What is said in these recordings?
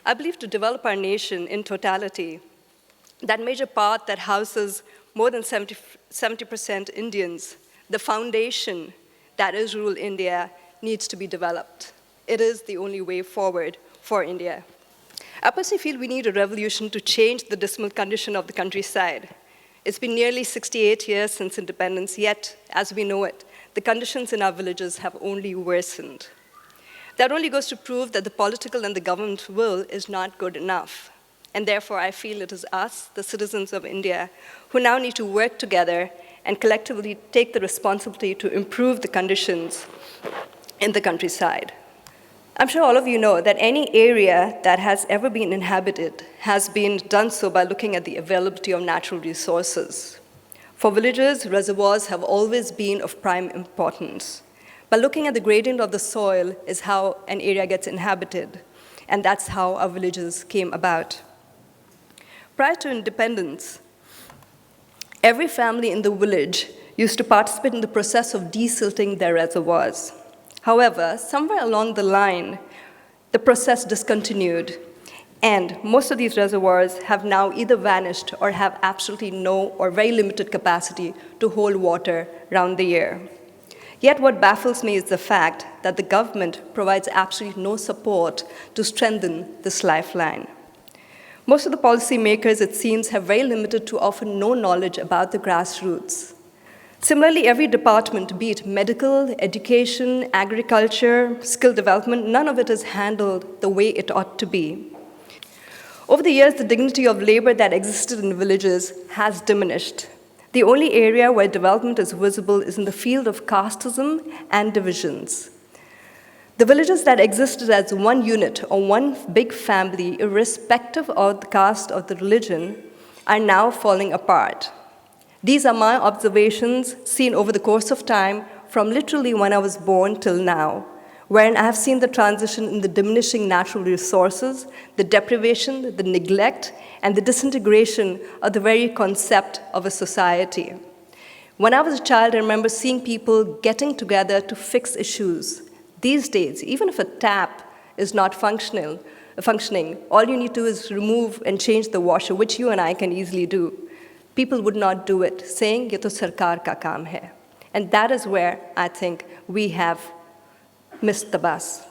I believe to develop our nation in totality, that major part that houses more than 70% Indians, the foundation that is rural India needs to be developed. It is the only way forward for India. I personally feel we need a revolution to change the dismal condition of the countryside. It's been nearly 68 years since independence, yet, as we know it, the conditions in our villages have only worsened. That only goes to prove that the political and the government will is not good enough. And therefore, I feel it is us, the citizens of India, who now need to work together and collectively take the responsibility to improve the conditions in the countryside. I'm sure all of you know that any area that has ever been inhabited has been done so by looking at the availability of natural resources. For villagers, reservoirs have always been of prime importance. By looking at the gradient of the soil is how an area gets inhabited, and that's how our villages came about. Prior to independence, every family in the village used to participate in the process of desilting their reservoirs. However, somewhere along the line, the process discontinued, and most of these reservoirs have now either vanished or have absolutely no or very limited capacity to hold water round the year. Yet what baffles me is the fact that the government provides absolutely no support to strengthen this lifeline. Most of the policymakers, it seems, have very limited to often no knowledge about the grassroots. Similarly, every department, be it medical, education, agriculture, skill development, none of it is handled the way it ought to be. Over the years, the dignity of labor that existed in villages has diminished. The only area where development is visible is in the field of casteism and divisions. The villages that existed as one unit or one big family, irrespective of the caste or the religion, are now falling apart. These are my observations seen over the course of time from literally when I was born till now, wherein I have seen the transition in the diminishing natural resources, the deprivation, the neglect, and the disintegration of the very concept of a society. When I was a child, I remember seeing people getting together to fix issues. These days, even if a tap is not functioning, all you need to do is remove and change the washer, which you and I can easily do. People would not do it, saying, "Ye to sarkar ka kaam hai." And that is where I think we have missed the bus.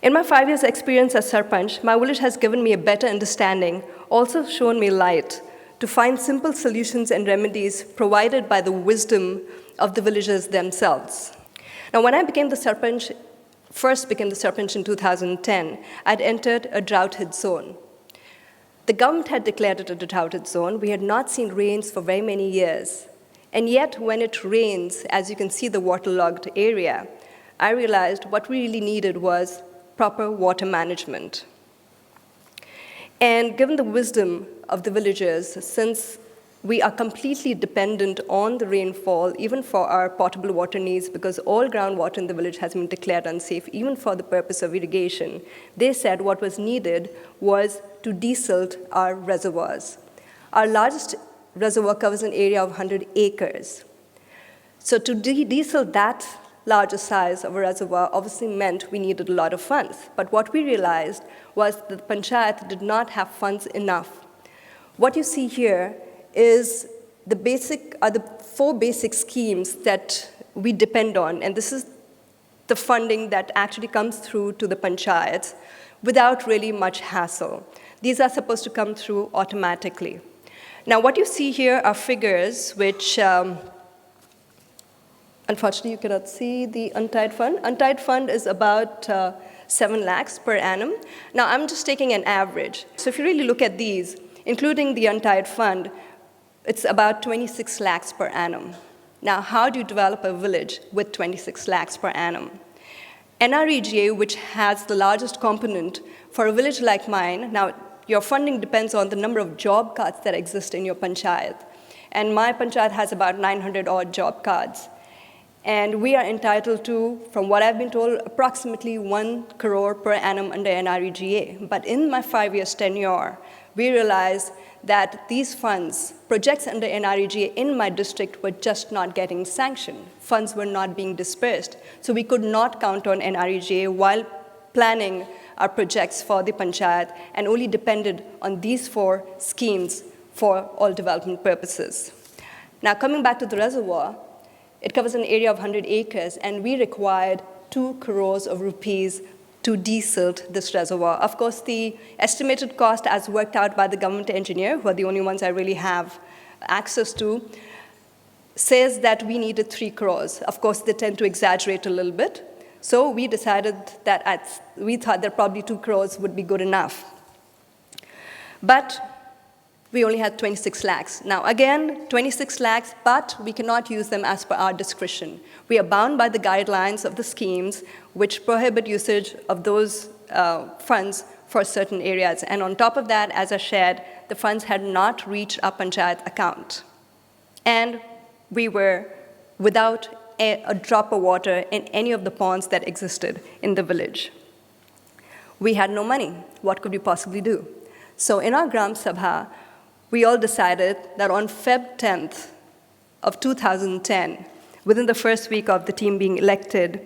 In my 5 years' experience as Sarpanch, my village has given me a better understanding, also shown me light to find simple solutions and remedies provided by the wisdom of the villagers themselves. Now, when I first became the Sarpanch in 2010, I'd entered a drought-hit zone. The government had declared it a drought-hit zone. We had not seen rains for very many years. And yet, when it rains, as you can see the waterlogged area, I realized what we really needed was proper water management. And given the wisdom of the villagers, since we are completely dependent on the rainfall, even for our potable water needs, because all groundwater in the village has been declared unsafe, even for the purpose of irrigation, they said what was needed was to desilt our reservoirs. Our largest reservoir covers an area of 100 acres. So to desilt that larger size of a reservoir obviously meant we needed a lot of funds. But what we realized was that the panchayat did not have funds enough. What you see here is the four basic schemes that we depend on, and this is the funding that actually comes through to the panchayats without really much hassle. These are supposed to come through automatically. Now, what you see here are figures which unfortunately, you cannot see the untied fund. Untied fund is about 7 lakhs per annum. Now, I'm just taking an average. So if you really look at these, including the untied fund, it's about 26 lakhs per annum. Now, how do you develop a village with 26 lakhs per annum? NREGA, which has the largest component for a village like mine, now your funding depends on the number of job cards that exist in your panchayat. And my panchayat has about 900 odd job cards. And we are entitled to, from what I've been told, approximately 1 crore per annum under NREGA. But in my 5 years tenure, we realized that these funds, projects under NREGA in my district were just not getting sanctioned. Funds were not being dispersed. So we could not count on NREGA while planning our projects for the panchayat and only depended on these 4 schemes for all development purposes. Now, coming back to the reservoir, it covers an area of 100 acres, and we required 2 crores of rupees to desilt this reservoir. Of course, the estimated cost as worked out by the government engineer, who are the only ones I really have access to, says that we needed 3 crores. Of course, they tend to exaggerate a little bit. So we decided that we thought that probably 2 crores would be good enough. But we only had 26 lakhs. Now again, 26 lakhs, but we cannot use them as per our discretion. We are bound by the guidelines of the schemes which prohibit usage of those funds for certain areas. And on top of that, as I shared, the funds had not reached our panchayat account. And we were without a drop of water in any of the ponds that existed in the village. We had no money. What could we possibly do? So in our Gram Sabha, we all decided that on Feb 10th of 2010, within the first week of the team being elected,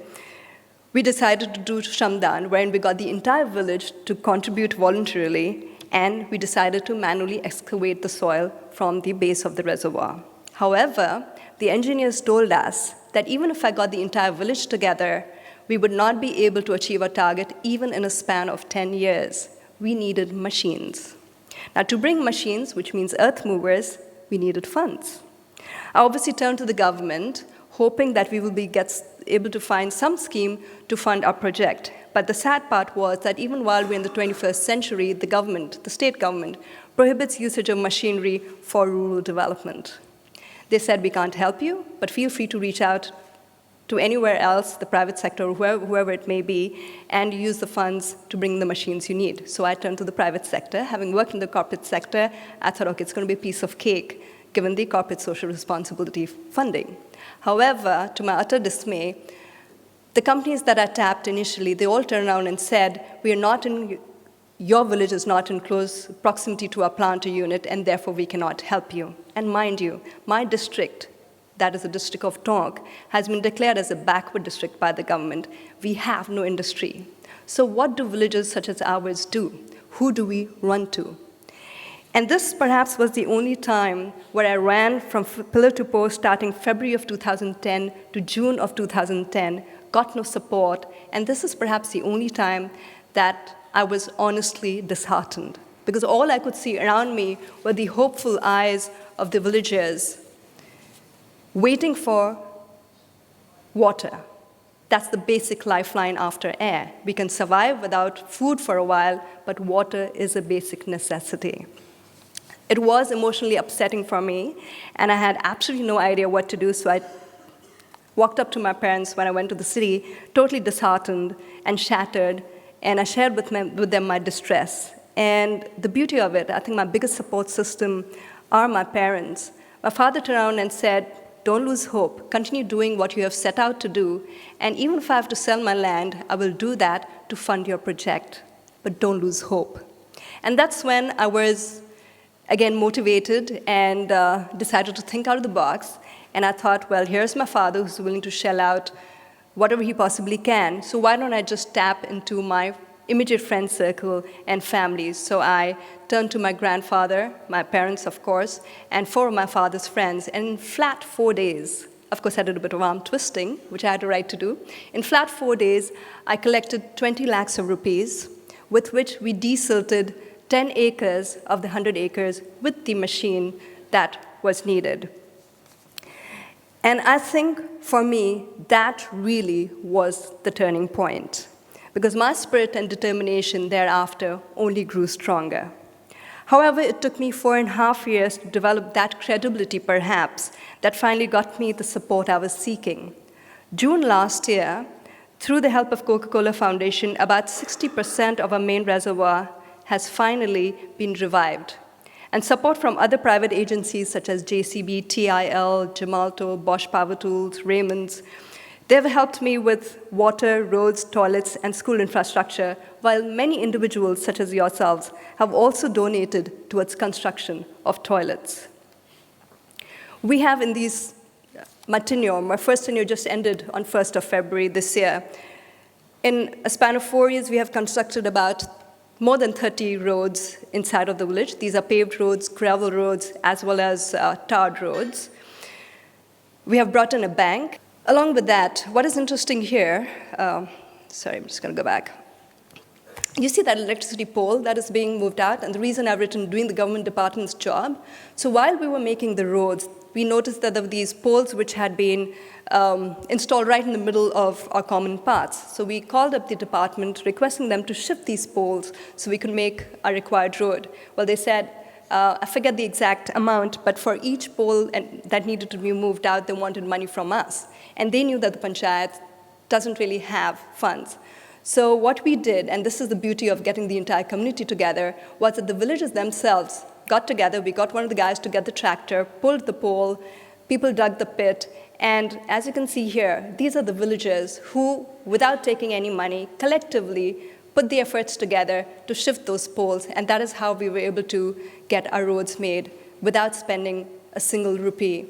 we decided to do Shramdan, wherein we got the entire village to contribute voluntarily, and we decided to manually excavate the soil from the base of the reservoir. However, the engineers told us that even if I got the entire village together, we would not be able to achieve our target even in a span of 10 years. We needed machines. Now, to bring machines, which means earth movers, we needed funds. I obviously turned to the government, hoping that we will be able to find some scheme to fund our project. But the sad part was that even while we're in the 21st century, the government, the state government, prohibits usage of machinery for rural development. They said, we can't help you, but feel free to reach out to anywhere else, the private sector, or whoever it may be, and use the funds to bring the machines you need. So I turned to the private sector. Having worked in the corporate sector, I thought, okay, it's going to be a piece of cake, given the corporate social responsibility funding. However, to my utter dismay, the companies that I tapped initially, they all turned around and said, your village is not in close proximity to our plant or unit, and therefore we cannot help you. And mind you, my district, that is the district of Tonk, has been declared as a backward district by the government. We have no industry. So what do villages such as ours do? Who do we run to? And this perhaps was the only time where I ran from pillar to post starting February of 2010 to June of 2010, got no support, and this is perhaps the only time that I was honestly disheartened, because all I could see around me were the hopeful eyes of the villagers waiting for water. That's the basic lifeline after air. We can survive without food for a while, but water is a basic necessity. It was emotionally upsetting for me, and I had absolutely no idea what to do, so I walked up to my parents when I went to the city, totally disheartened and shattered, and I shared with them my distress. And the beauty of it, I think my biggest support system are my parents. My father turned around and said, don't lose hope. Continue doing what you have set out to do. And even if I have to sell my land, I will do that to fund your project. But don't lose hope. And that's when I was, again, motivated and decided to think out of the box. And I thought, well, here's my father who's willing to shell out whatever he possibly can. So why don't I just tap into my immediate friend circle and families? So I turned to my grandfather, my parents, of course, and 4 of my father's friends. And in flat 4 days, of course, I did a bit of arm twisting, which I had a right to do. In flat 4 days, I collected 20 lakhs of rupees, with which we desilted 10 acres of the 100 acres with the machine that was needed. And I think, for me, that really was the turning point, because my spirit and determination thereafter only grew stronger. However, it took me 4.5 years to develop that credibility, perhaps, that finally got me the support I was seeking. June last year, through the help of Coca-Cola Foundation, about 60% of our main reservoir has finally been revived. And support from other private agencies such as JCB, TIL, Gemalto, Bosch Power Tools, Raymond's, they've helped me with water, roads, toilets, and school infrastructure, while many individuals, such as yourselves, have also donated towards construction of toilets. We have in these, my first tenure just ended on 1st of February this year. In a span of 4 years, we have constructed about more than 30 roads inside of the village. These are paved roads, gravel roads, as well as tarred roads. We have brought in a bank. Along with that, what is interesting here, sorry, I'm just going to go back. You see that electricity pole that is being moved out, and the reason I've written doing the government department's job. So while we were making the roads, we noticed that there were these poles which had been installed right in the middle of our common paths. So we called up the department requesting them to shift these poles so we could make our required road. Well, they said, I forget the exact amount, but for each pole that needed to be moved out, they wanted money from us. And they knew that the panchayat doesn't really have funds. So what we did, and this is the beauty of getting the entire community together, was that the villagers themselves got together. We got one of the guys to get the tractor, pulled the pole, people dug the pit, and as you can see here, these are the villagers who, without taking any money, collectively put the efforts together to shift those poles, and that is how we were able to get our roads made without spending a single rupee.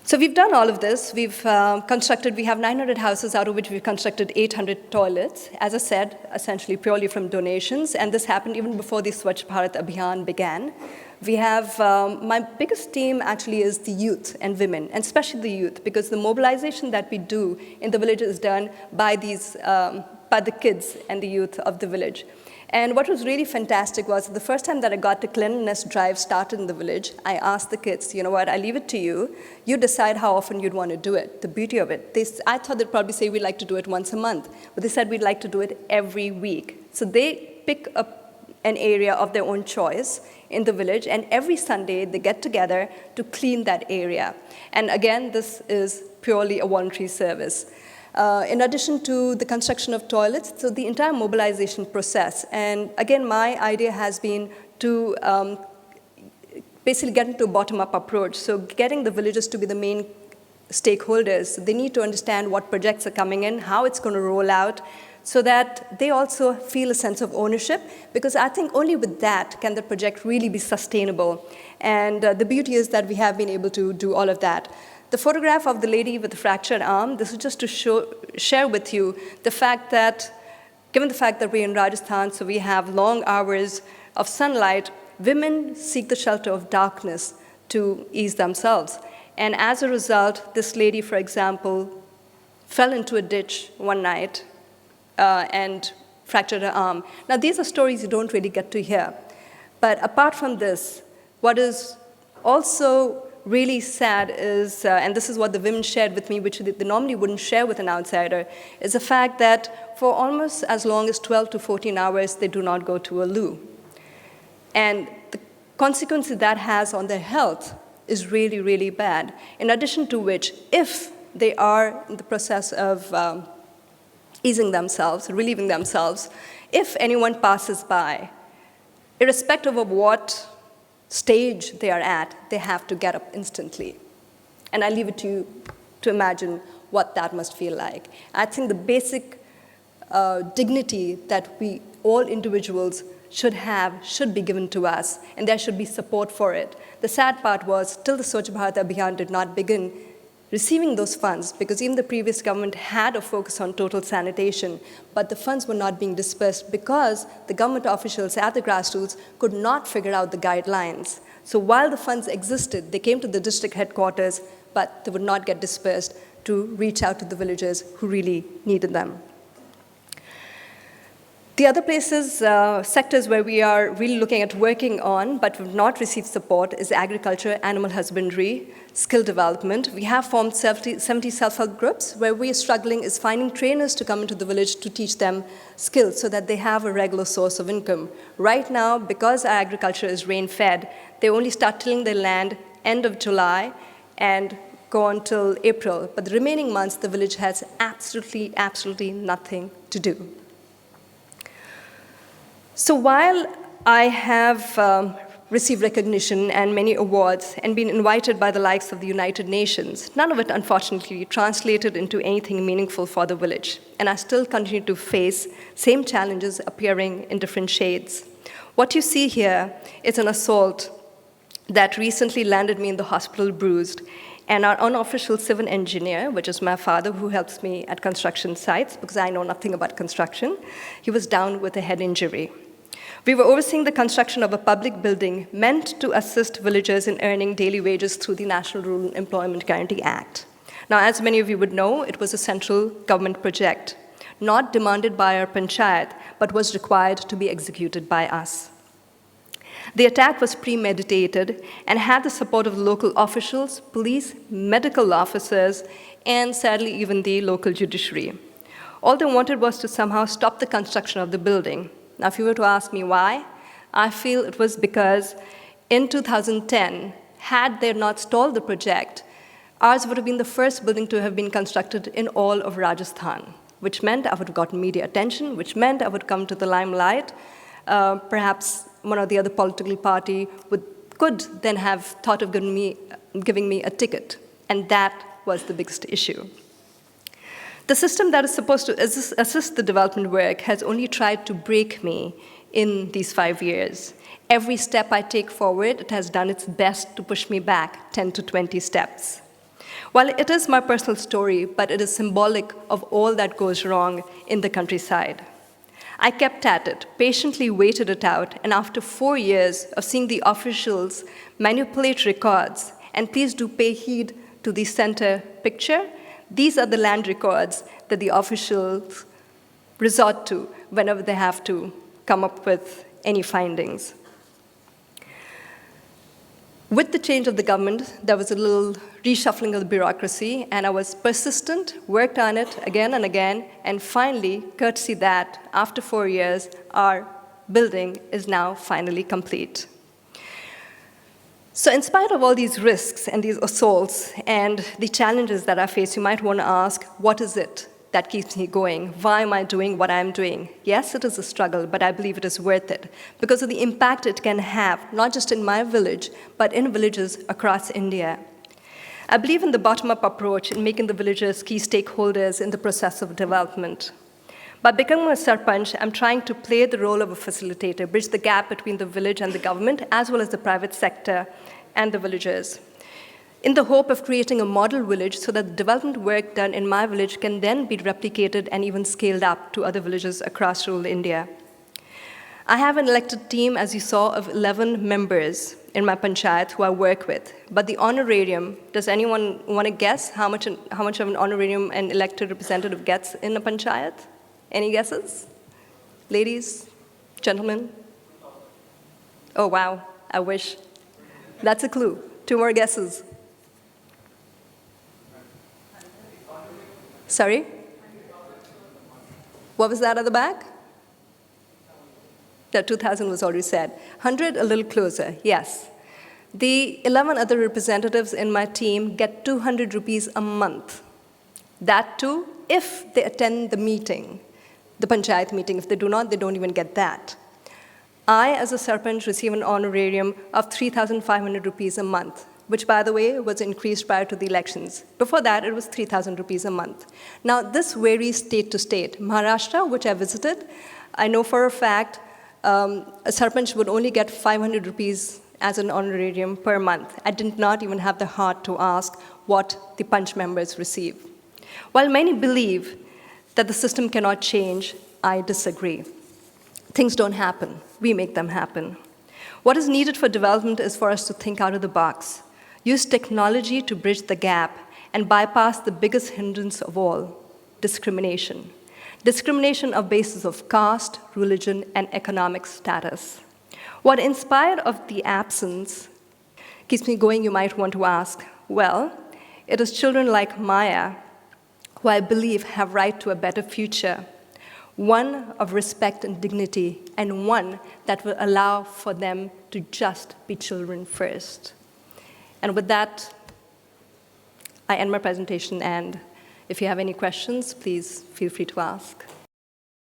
So we've done all of this. We have 900 houses, out of which we've constructed 800 toilets, as I said, essentially purely from donations, and this happened even before the Swachh Bharat Abhiyan began. We have, my biggest team actually is the youth and women, and especially the youth, because the mobilization that we do in the village is done by the kids and the youth of the village. And what was really fantastic was the first time that I got the cleanliness drive started in the village, I asked the kids, you know what, I leave it to you. You decide how often you'd want to do it, the beauty of it. I thought they'd probably say we'd like to do it once a month, but they said we'd like to do it every week. So they pick up an area of their own choice in the village, and every Sunday they get together to clean that area. And again, this is purely a voluntary service. In addition to the construction of toilets, so the entire mobilization process. And again, my idea has been to basically get into a bottom-up approach. So getting the villagers to be the main stakeholders. They need to understand what projects are coming in, how it's going to roll out, so that they also feel a sense of ownership, because I think only with that can the project really be sustainable. And the beauty is that we have been able to do all of that. The photograph of the lady with the fractured arm, this is just to share with you the fact that, given the fact that we're in Rajasthan, so we have long hours of sunlight, women seek the shelter of darkness to ease themselves. And as a result, this lady, for example, fell into a ditch one night and fractured her arm. Now, these are stories you don't really get to hear. But apart from this, what is also really sad is, and this is what the women shared with me, which they normally wouldn't share with an outsider, is the fact that for almost as long as 12 to 14 hours, they do not go to a loo. And the consequences that has on their health is really, really bad. In addition to which, if they are in the process of easing themselves, relieving themselves, if anyone passes by, irrespective of what stage they are at, they have to get up instantly. And I leave it to you to imagine what that must feel like. I think the basic dignity that we, all individuals, should have, should be given to us, and there should be support for it. The sad part was, till the Swachh Bharat Abhiyan did not begin receiving those funds, because even the previous government had a focus on total sanitation, but the funds were not being dispersed because the government officials at the grassroots could not figure out the guidelines. So while the funds existed, they came to the district headquarters, but they would not get dispersed to reach out to the villagers who really needed them. The other places, sectors where we are really looking at working on, but have not received support, is agriculture, animal husbandry, skill development. We have formed 70 self-help groups. Where we are struggling is finding trainers to come into the village to teach them skills so that they have a regular source of income. Right now, because our agriculture is rain-fed, they only start tilling their land end of July and go until April. But the remaining months, the village has absolutely, absolutely nothing to do. So while I have received recognition and many awards and been invited by the likes of the United Nations, none of it, unfortunately, translated into anything meaningful for the village. And I still continue to face same challenges appearing in different shades. What you see here is an assault that recently landed me in the hospital bruised. And our unofficial civil engineer, which is my father, who helps me at construction sites because I know nothing about construction, he was down with a head injury. We were overseeing the construction of a public building meant to assist villagers in earning daily wages through the National Rural Employment Guarantee Act. Now, as many of you would know, it was a central government project, not demanded by our panchayat, but was required to be executed by us. The attack was premeditated and had the support of local officials, police, medical officers, and sadly, even the local judiciary. All they wanted was to somehow stop the construction of the building. Now, if you were to ask me why, I feel it was because in 2010, had they not stalled the project, ours would have been the first building to have been constructed in all of Rajasthan, which meant I would have gotten media attention, which meant I would come to the limelight. Perhaps one or the other political party could then have thought of giving me a ticket, and that was the biggest issue. The system that is supposed to assist the development work has only tried to break me in these 5 years. Every step I take forward, it has done its best to push me back 10 to 20 steps. While it is my personal story, but it is symbolic of all that goes wrong in the countryside. I kept at it, patiently waited it out, and after 4 years of seeing the officials manipulate records, and please do pay heed to the center picture, these are the land records that the officials resort to whenever they have to come up with any findings. With the change of the government, there was a little reshuffling of the bureaucracy, and I was persistent, worked on it again and again, and finally, courtesy that, after 4 years, our building is now finally complete. So in spite of all these risks and these assaults and the challenges that I face, you might want to ask, what is it that keeps me going? Why am I doing what I'm doing? Yes, it is a struggle, but I believe it is worth it because of the impact it can have, not just in my village, but in villages across India. I believe in the bottom-up approach in making the villagers key stakeholders in the process of development. By becoming a sarpanch, I'm trying to play the role of a facilitator, bridge the gap between the village and the government, as well as the private sector and the villagers, in the hope of creating a model village so that the development work done in my village can then be replicated and even scaled up to other villages across rural India. I have an elected team, as you saw, of 11 members in my panchayat who I work with. But the honorarium, does anyone want to guess how much of an honorarium an elected representative gets in a panchayat? Any guesses? Ladies, gentlemen? Oh, wow, I wish. That's a clue. 2 more guesses. Sorry? What was that at the back? The 2,000 was already said. 100, a little closer, yes. The 11 other representatives in my team get 200 rupees a month. That too, if they attend the meeting, the panchayat meeting. If they do not, they don't even get that. I, as a sarpanch, receive an honorarium of 3,500 rupees a month, which, by the way, was increased prior to the elections. Before that, it was 3,000 rupees a month. Now, this varies state to state. Maharashtra, which I visited, I know for a fact a sarpanch would only get 500 rupees as an honorarium per month. I did not even have the heart to ask what the panch members receive. While many believe that the system cannot change, I disagree. Things don't happen. We make them happen. What is needed for development is for us to think out of the box, use technology to bridge the gap, and bypass the biggest hindrance of all, discrimination. Discrimination on basis of caste, religion, and economic status. What in spite of the absence keeps me going, you might want to ask, well, it is children like Maya who I believe have right to a better future, one of respect and dignity, and one that will allow for them to just be children first. And with that, I end my presentation, and if you have any questions, please feel free to ask.